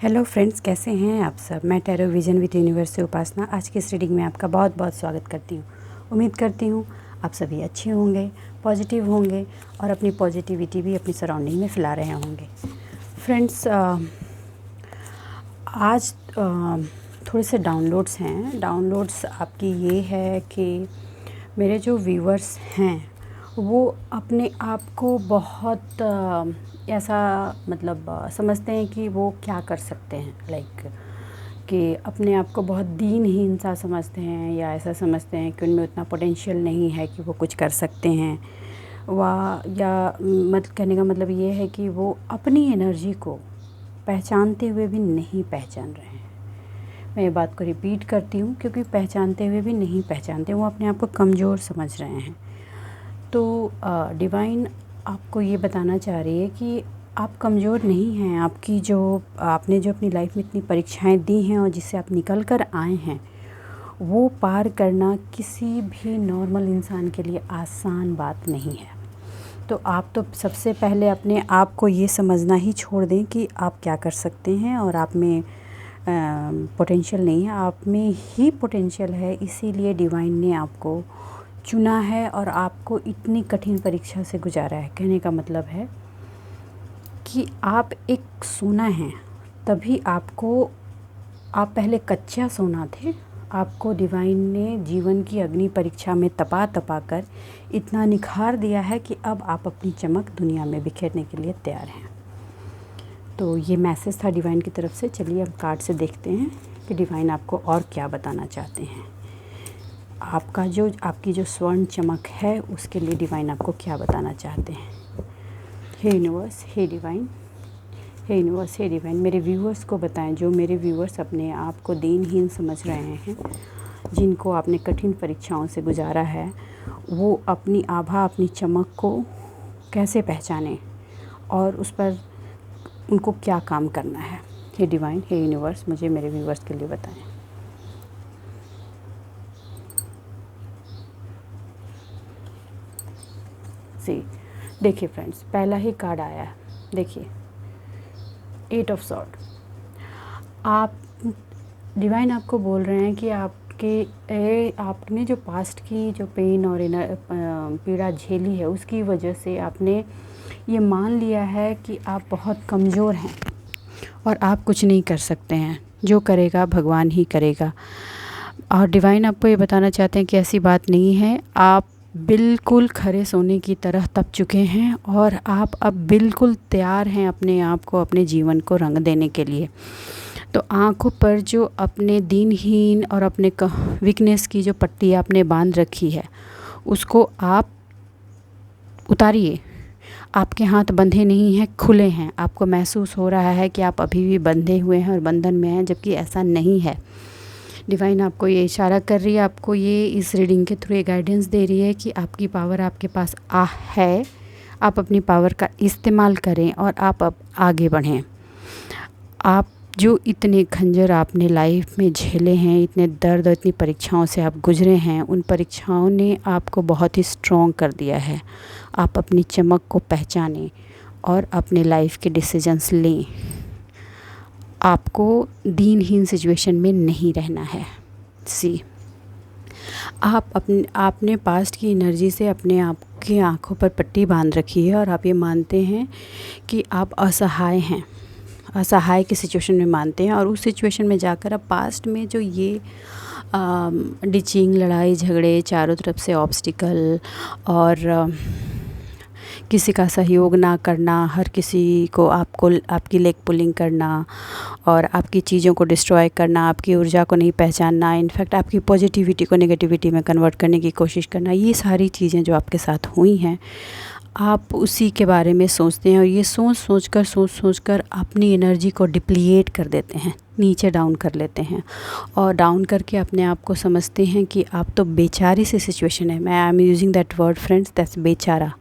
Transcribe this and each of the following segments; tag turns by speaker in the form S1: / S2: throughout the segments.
S1: Hello friends, कैसे हैं आप सब। मैं टैरो विजन विद यूनिवर्स से उपासना आज की इस रीडिंग में आपका बहुत बहुत स्वागत करती हूँ। उम्मीद करती हूँ आप सभी अच्छे होंगे, पॉजिटिव होंगे और अपनी पॉजिटिविटी भी अपनी सराउंडिंग में फैला रहे होंगे। फ्रेंड्स, आज थोड़े से डाउनलोड्स हैं। डाउनलोड्स आपकी ये है कि मेरे जो व्यूअर्स हैं वो अपने आप को बहुत ऐसा समझते हैं कि वो क्या कर सकते हैं, कि अपने आप को बहुत दीनहीन सा समझते हैं, या ऐसा समझते हैं कि उनमें उतना पोटेंशियल नहीं है कि वो कुछ कर सकते हैं। कहने का मतलब ये है कि वो अपनी एनर्जी को पहचानते हुए भी नहीं पहचान रहे हैं। मैं ये बात को रिपीट करती हूँ क्योंकि पहचानते हुए भी नहीं पहचानते, वो अपने आप को कमज़ोर समझ रहे हैं। तो डिवाइन आपको ये बताना चाह रही है कि आप कमज़ोर नहीं हैं। आपने जो अपनी लाइफ में इतनी परीक्षाएं दी हैं और जिससे आप निकल कर आए हैं, वो पार करना किसी भी नॉर्मल इंसान के लिए आसान बात नहीं है। तो आप तो सबसे पहले अपने आप को ये समझना ही छोड़ दें कि आप क्या कर सकते हैं और आप में पोटेंशियल नहीं है। आप में ही पोटेंशियल है, इसीलिए डिवाइन ने आपको चुना है और आपको इतनी कठिन परीक्षा से गुजारा है। कहने का मतलब है कि आप एक सोना हैं, तभी आप पहले कच्चा सोना थे। आपको डिवाइन ने जीवन की अग्नि परीक्षा में तपा कर इतना निखार दिया है कि अब आप अपनी चमक दुनिया में बिखेरने के लिए तैयार हैं। तो ये मैसेज था डिवाइन की तरफ से। चलिए हम कार्ड से देखते हैं कि डिवाइन आपको और क्या बताना चाहते हैं। आपकी जो स्वर्ण चमक है उसके लिए डिवाइन आपको क्या बताना चाहते हैं। हे यूनिवर्स, हे डिवाइन, हे यूनिवर्स, हे डिवाइन, मेरे व्यूअर्स को बताएं। जो मेरे व्यूअर्स अपने आप को दीनहीन समझ रहे हैं, जिनको आपने कठिन परीक्षाओं से गुजारा है, वो अपनी आभा, अपनी चमक को कैसे पहचानें और उस पर उनको क्या काम करना है। हे डिवाइन, हे यूनिवर्स, मुझे मेरे व्यूअर्स के लिए बताएं। जी, देखिए फ्रेंड्स, पहला ही कार्ड आया है। देखिए, 8 ऑफ सॉर्ड। आप डिवाइन आपको बोल रहे हैं कि आपने जो पास्ट की जो पेन और पीड़ा झेली है, उसकी वजह से आपने ये मान लिया है कि आप बहुत कमज़ोर हैं और आप कुछ नहीं कर सकते हैं। जो करेगा भगवान ही करेगा। और डिवाइन आपको ये बताना चाहते हैं कि ऐसी बात नहीं है। आप बिल्कुल खरे सोने की तरह तप चुके हैं और आप अब बिल्कुल तैयार हैं अपने आप को, अपने जीवन को रंग देने के लिए। तो आँखों पर जो अपने दीनहीन और अपने वीकनेस की जो पट्टी आपने बांध रखी है, उसको आप उतारिए। आपके हाथ बंधे नहीं हैं, खुले हैं। आपको महसूस हो रहा है कि आप अभी भी बंधे हुए हैं और बंधन में हैं, जबकि ऐसा नहीं है। डिवाइन आपको ये इशारा कर रही है, आपको ये इस रीडिंग के थ्रू ये गाइडेंस दे रही है कि आपकी पावर आपके पास है। आप अपनी पावर का इस्तेमाल करें और आप अब आगे बढ़ें। आप जो इतने खंजर आपने लाइफ में झेले हैं, इतने दर्द और इतनी परीक्षाओं से आप गुजरे हैं, उन परीक्षाओं ने आपको बहुत ही स्ट्रॉन्ग कर दिया है। आप अपनी चमक को पहचानें और अपने लाइफ के डिसीजंस लें। आपको दीनहीन सिचुएशन में नहीं रहना है। आपने पास्ट की एनर्जी से अपने आप की आँखों पर पट्टी बांध रखी है और आप ये मानते हैं कि आप असहाय हैं, असहाय की सिचुएशन में मानते हैं। और उस सिचुएशन में जाकर अब पास्ट में जो ये डिचिंग, लड़ाई झगड़े, चारों तरफ से ऑब्स्टिकल और किसी का सहयोग ना करना, हर किसी को आपकी लेग पुलिंग करना और आपकी चीज़ों को डिस्ट्रॉय करना, आपकी ऊर्जा को नहीं पहचानना, इनफैक्ट आपकी पॉजिटिविटी को नेगेटिविटी में कन्वर्ट करने की कोशिश करना, ये सारी चीज़ें जो आपके साथ हुई हैं, आप उसी के बारे में सोचते हैं और ये सोच कर अपनी एनर्जी को डिप्लीट कर देते हैं, नीचे डाउन कर लेते हैं और डाउन करके अपने आप को समझते हैं कि आप तो बेचारी सी सिचुएशन है। I am using that word friends, that's बेचारा।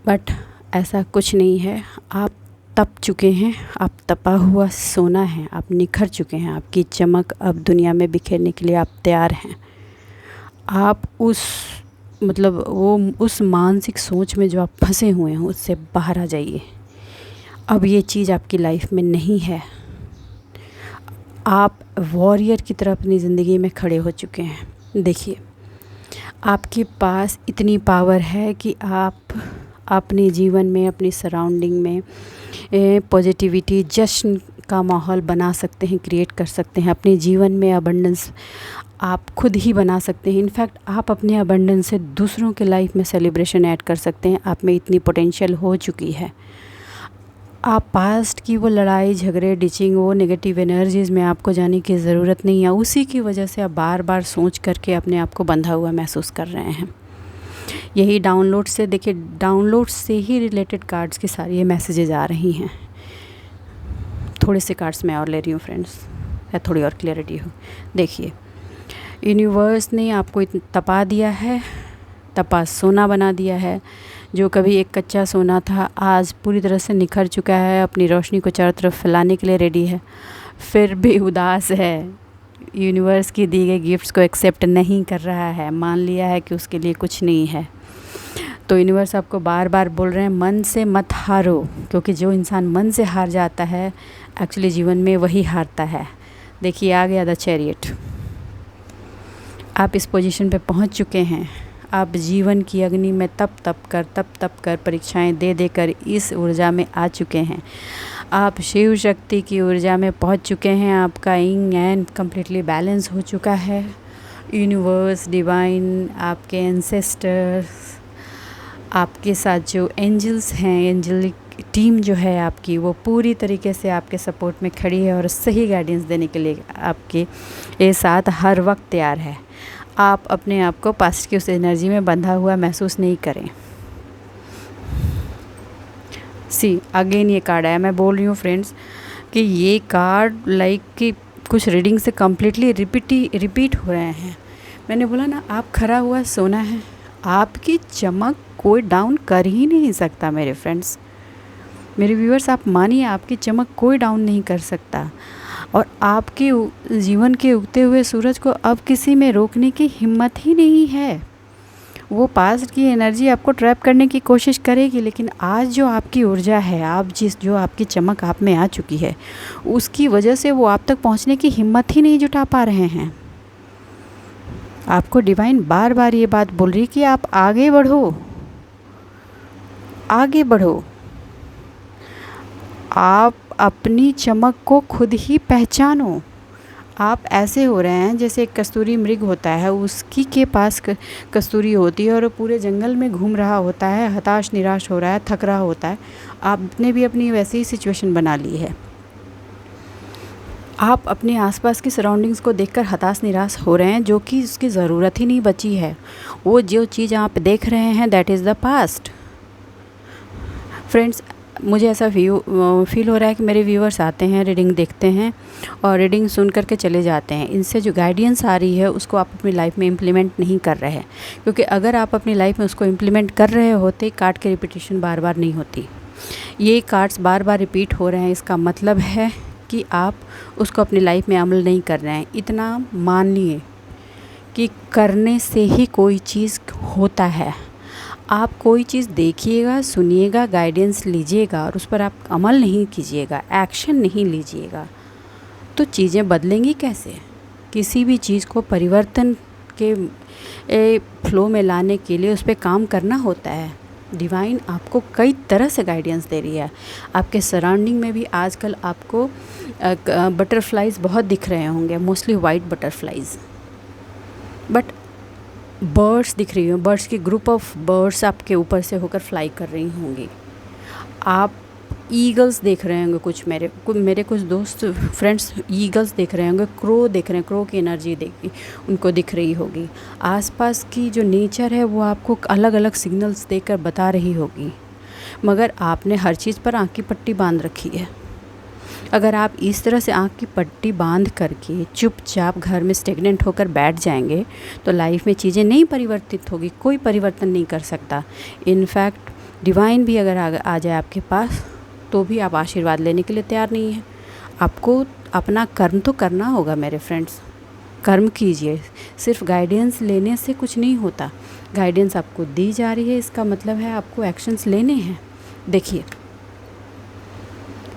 S1: बट ऐसा कुछ नहीं है। आप तप चुके हैं, आप तपा हुआ सोना है, आप निखर चुके हैं। आपकी चमक अब दुनिया में बिखेरने के लिए आप तैयार हैं। आप उस मानसिक सोच में जो आप फंसे हुए हैं, उससे बाहर आ जाइए। अब ये चीज़ आपकी लाइफ में नहीं है। आप वॉरियर की तरह अपनी ज़िंदगी में खड़े हो चुके हैं। देखिए, आपके पास इतनी पावर है कि आप अपने जीवन में, अपनी सराउंडिंग में पॉजिटिविटी, जश्न का माहौल बना सकते हैं, क्रिएट कर सकते हैं। अपने जीवन में अबंडेंस आप खुद ही बना सकते हैं। इनफैक्ट आप अपने अबंडेंस से दूसरों के लाइफ में सेलिब्रेशन ऐड कर सकते हैं। आप में इतनी पोटेंशियल हो चुकी है। आप पास्ट की वो लड़ाई झगड़े, डिचिंग, वो नेगेटिव एनर्जीज़ में आपको जाने की ज़रूरत नहीं है। उसी की वजह से आप बार बार सोच करके अपने आप को बंधा हुआ महसूस कर रहे हैं। यही डाउनलोड से, देखिए, डाउनलोड से ही रिलेटेड कार्ड्स की सारी ये मैसेजेज आ रही हैं। थोड़े से कार्ड्स मैं और ले रही हूँ फ्रेंड्स, या थोड़ी और क्लैरिटी हो। देखिए, यूनिवर्स ने आपको तपा दिया है, तपा सोना बना दिया है। जो कभी एक कच्चा सोना था, आज पूरी तरह से निखर चुका है, अपनी रोशनी को चारों तरफ फैलाने के लिए रेडी है। फिर भी उदास है, यूनिवर्स की दी गई गिफ्ट्स को एक्सेप्ट नहीं कर रहा है, मान लिया है कि उसके लिए कुछ नहीं है। तो यूनिवर्स आपको बार बार बोल रहे हैं, मन से मत हारो, क्योंकि जो इंसान मन से हार जाता है एक्चुअली जीवन में वही हारता है। देखिए, आ गया द चैरियट। आप इस पोजीशन पे पहुंच चुके हैं। आप जीवन की अग्नि में तप तप कर परीक्षाएं दे दे कर इस ऊर्जा में आ चुके हैं। आप शिव शक्ति की ऊर्जा में पहुंच चुके हैं। आपका इंग एंड कम्प्लीटली बैलेंस हो चुका है। यूनिवर्स, डिवाइन, आपके एंसेस्टर्स, आपके साथ जो एंजल्स हैं, एंजलिक टीम जो है आपकी, वो पूरी तरीके से आपके सपोर्ट में खड़ी है और सही गाइडेंस देने के लिए आपके साथ हर वक्त तैयार है। आप अपने आप को पास्ट की उस एनर्जी में बंधा हुआ महसूस नहीं करें। सी अगेन ये कार्ड आया। मैं बोल रही हूँ फ्रेंड्स कि ये कार्ड लाइक कि कुछ रीडिंग से कम्प्लीटली रिपीट हो रहे हैं। मैंने बोला ना, आप खरा हुआ सोना है, आपकी चमक कोई डाउन कर ही नहीं सकता। मेरे फ्रेंड्स, मेरे व्यूअर्स, आप मानिए, आपकी चमक कोई डाउन नहीं कर सकता। और आपके जीवन के उगते हुए सूरज को अब किसी में रोकने की हिम्मत ही नहीं है। वो पास्ट की एनर्जी आपको ट्रैप करने की कोशिश करेगी, लेकिन आज जो आपकी ऊर्जा है, जो आपकी चमक आप में आ चुकी है, उसकी वजह से वो आप तक पहुंचने की हिम्मत ही नहीं जुटा पा रहे हैं। आपको डिवाइन बार बार ये बात बोल रही है कि आप आगे बढ़ो, आगे बढ़ो। आप अपनी चमक को खुद ही पहचानो। आप ऐसे हो रहे हैं जैसे एक कस्तूरी मृग होता है, उसकी के पास कस्तूरी होती है और वो पूरे जंगल में घूम रहा होता है, हताश निराश हो रहा है, थक रहा होता है। आपने भी अपनी वैसी ही सिचुएशन बना ली है। आप अपने आसपास की सराउंडिंग्स को देखकर हताश निराश हो रहे हैं, जो कि उसकी ज़रूरत ही नहीं बची है। वो जो चीज़ आप देख रहे हैं, that is the past. Friends, मुझे ऐसा फील हो रहा है कि मेरे व्यूअर्स आते हैं, रीडिंग देखते हैं और रीडिंग सुन करके चले जाते हैं। इनसे जो गाइडेंस आ रही है उसको आप अपनी लाइफ में इम्प्लीमेंट नहीं कर रहे हैं, क्योंकि अगर आप अपनी लाइफ में उसको इम्प्लीमेंट कर रहे होते, कार्ड की रिपीटेशन बार बार नहीं होती। ये कार्ड्स बार बार रिपीट हो रहे हैं, इसका मतलब है कि आप उसको अपनी लाइफ में अमल नहीं कर रहे हैं। इतना मान लिए कि करने से ही कोई चीज़ होता है। आप कोई चीज़ देखिएगा, सुनिएगा, गाइडेंस लीजिएगा और उस पर आप अमल नहीं कीजिएगा, एक्शन नहीं लीजिएगा, तो चीज़ें बदलेंगी कैसे? किसी भी चीज़ को परिवर्तन के फ्लो में लाने के लिए उस पर काम करना होता है। डिवाइन आपको कई तरह से गाइडेंस दे रही है। आपके सराउंडिंग में भी आजकल आपको बटरफ्लाइज बहुत दिख रहे होंगे, mostly white butterflies, but birds दिख रही हैं। बर्ड्स की ग्रुप ऑफ बर्ड्स आपके ऊपर से होकर फ्लाई कर रही होंगी। आप ईगल्स देख रहे होंगे, मेरे कुछ दोस्त फ्रेंड्स ईगल्स देख रहे होंगे, क्रो देख रहे हैं, क्रो की एनर्जी उनको दिख रही होगी। आसपास की जो नेचर है वो आपको अलग अलग सिग्नल्स देकर बता रही होगी, मगर आपने हर चीज़ पर आँख की पट्टी बांध रखी है। अगर आप इस तरह से आँख की पट्टी बांध करके चुपचाप घर में स्टेगनेंट होकर बैठ जाएंगे तो लाइफ में चीज़ें नहीं परिवर्तित होगी, कोई परिवर्तन नहीं कर सकता। इनफैक्ट डिवाइन भी अगर आ जाए आपके पास तो भी आप आशीर्वाद लेने के लिए तैयार नहीं हैं। आपको अपना कर्म तो करना होगा मेरे फ्रेंड्स, कर्म कीजिए। सिर्फ गाइडेंस लेने से कुछ नहीं होता। गाइडेंस आपको दी जा रही है, इसका मतलब है आपको एक्शंस लेने हैं। देखिए,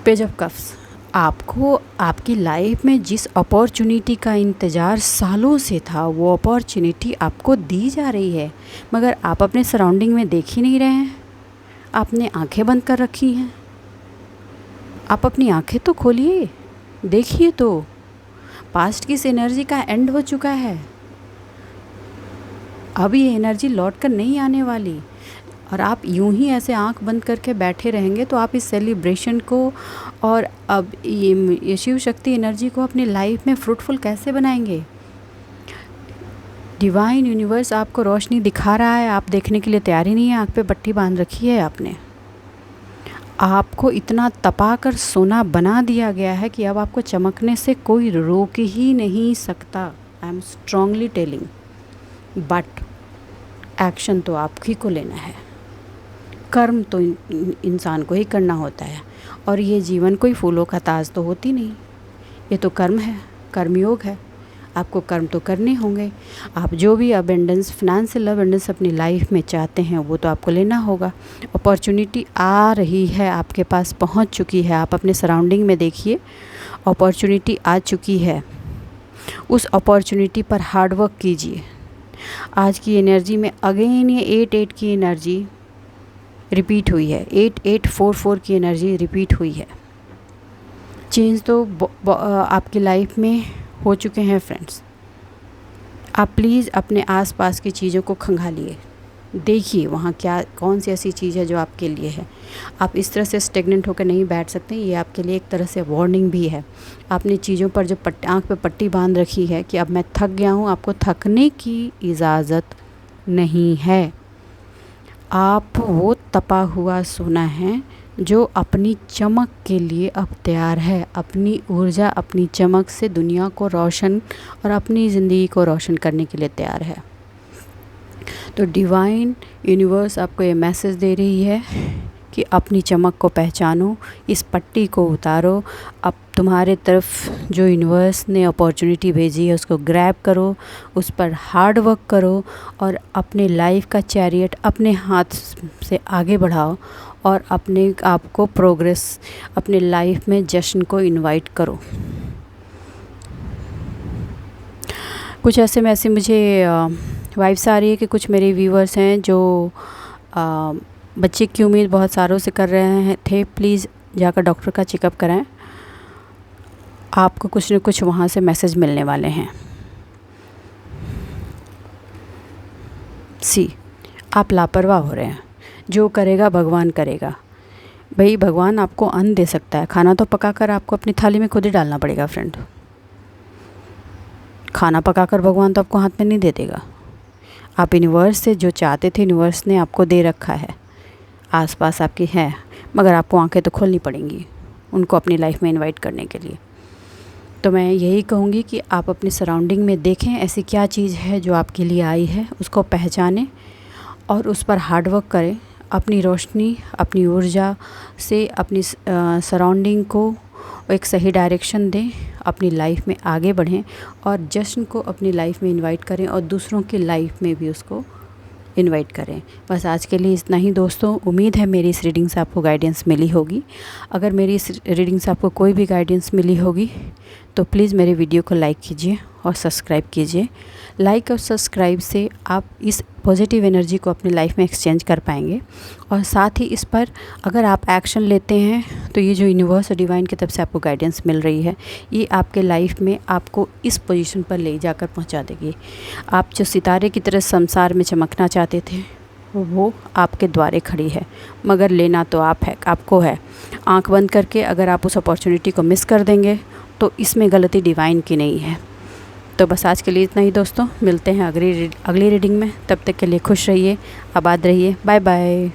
S1: पेज ऑफ कप्स, आपको आपकी लाइफ में जिस अपॉर्चुनिटी का इंतज़ार सालों से था, वो अपॉर्चुनिटी आपको दी जा रही है, मगर आप अपने सराउंडिंग में देख ही नहीं रहे हैं। आपने आंखें बंद कर रखी हैं। आप अपनी आंखें तो खोलिए, देखिए तो पास्ट की इस एनर्जी का एंड हो चुका है। अब ये एनर्जी लौट कर नहीं आने वाली, और आप यूं ही ऐसे आंख बंद करके बैठे रहेंगे तो आप इस सेलिब्रेशन को और अब ये शिव शक्ति एनर्जी को अपनी लाइफ में फ्रूटफुल कैसे बनाएंगे। डिवाइन यूनिवर्स आपको रोशनी दिखा रहा है, आप देखने के लिए तैयार ही नहीं है। आँख पे पट्टी बांध रखी है आपने। आपको इतना तपा कर सोना बना दिया गया है कि अब आपको चमकने से कोई रोक ही नहीं सकता। I am strongly telling, but action तो आप ही को लेना है। कर्म तो इंसान को ही करना होता है, और ये जीवन कोई फूलों का ताज तो होती नहीं, ये तो कर्म है, कर्मयोग है। आपको कर्म तो करने होंगे। आप जो भी अबेंडेंस, फाइनेंशियल अबेंडेंस अपनी लाइफ में चाहते हैं वो तो आपको लेना होगा। अपॉर्चुनिटी आ रही है, आपके पास पहुंच चुकी है। आप अपने सराउंडिंग में देखिए, अपॉर्चुनिटी आ चुकी है। उस अपॉर्चुनिटी पर हार्ड वर्क कीजिए। आज की एनर्जी में अगेन ये 8-8 की एनर्जी रिपीट हुई है, 8844 की एनर्जी रिपीट हुई है। चेंज तो आपकी लाइफ में हो चुके हैं फ्रेंड्स। आप प्लीज़ अपने आसपास की चीज़ों को खंगालिए, देखिए वहाँ क्या कौन सी ऐसी चीज़ है जो आपके लिए है। आप इस तरह से स्टेगनेंट होकर नहीं बैठ सकते। ये आपके लिए एक तरह से वार्निंग भी है। आपने चीज़ों पर जो आँख पे पट्टी बांध रखी है कि अब मैं थक गया हूँ, आपको थकने की इजाज़त नहीं है। आप वो तपा हुआ सोना है जो अपनी चमक के लिए अब तैयार है। अपनी ऊर्जा, अपनी चमक से दुनिया को रोशन और अपनी ज़िंदगी को रोशन करने के लिए तैयार है। तो डिवाइन यूनिवर्स आपको ये मैसेज दे रही है कि अपनी चमक को पहचानो, इस पट्टी को उतारो। अब तुम्हारे तरफ जो यूनिवर्स ने अपॉर्चुनिटी भेजी है उसको ग्रैब करो, उस पर हार्ड वर्क करो और अपने लाइफ का चैरियट अपने हाथ से आगे बढ़ाओ और अपने आप को प्रोग्रेस, अपने लाइफ में जश्न को इनवाइट करो। कुछ ऐसे में ऐसे मुझे वाइब्स आ रही है कि कुछ मेरे व्यूअर्स हैं जो बच्चे की उम्मीद बहुत सालों से कर रहे थे। प्लीज़ जाकर डॉक्टर का चेकअप कराएं, आपको कुछ न कुछ वहाँ से मैसेज मिलने वाले हैं। आप लापरवाह हो रहे हैं। जो करेगा भगवान करेगा। भाई भगवान आपको अन्न दे सकता है, खाना तो पकाकर आपको अपनी थाली में खुद ही डालना पड़ेगा फ्रेंड। खाना पकाकर भगवान तो आपको हाथ में नहीं दे देगा। आप यूनिवर्स से जो चाहते थे यूनिवर्स ने आपको दे रखा है, आसपास आपकी है, मगर आपको आंखें तो खोलनी पड़ेंगी उनको अपनी लाइफ में इनवाइट करने के लिए। तो मैं यही कहूँगी कि आप अपने सराउंडिंग में देखें ऐसी क्या चीज़ है जो आपके लिए आई है, उसको पहचानें और उस पर हार्ड वर्क करें। अपनी रोशनी, अपनी ऊर्जा से अपनी सराउंडिंग को एक सही डायरेक्शन दें, अपनी लाइफ में आगे बढ़ें और जश्न को अपनी लाइफ में इनवाइट करें और दूसरों की लाइफ में भी उसको इनवाइट करें। बस आज के लिए इतना ही दोस्तों। उम्मीद है मेरी इस रीडिंग से आपको गाइडेंस मिली होगी। अगर मेरी इस रीडिंग से आपको कोई भी गाइडेंस मिली होगी तो प्लीज़ मेरे वीडियो को लाइक कीजिए और सब्सक्राइब कीजिए। लाइक और सब्सक्राइब से आप इस पॉजिटिव एनर्जी को अपनी लाइफ में एक्सचेंज कर पाएंगे और साथ ही इस पर अगर आप एक्शन लेते हैं तो ये जो यूनिवर्स और डिवाइन की तरफ से आपको गाइडेंस मिल रही है, ये आपके लाइफ में आपको इस पोजीशन पर ले जाकर पहुंचा देगी। आप जो सितारे की तरह संसार में चमकना चाहते थे वो आपके द्वारे खड़ी है, मगर लेना तो आपको है। आंख बंद करके अगर आप उस अपॉर्चुनिटी को मिस कर देंगे तो इसमें गलती डिवाइन की नहीं है। तो बस आज के लिए इतना ही दोस्तों। मिलते हैं अगली रीडिंग में। तब तक के लिए खुश रहिए, आबाद रहिए। Bye bye.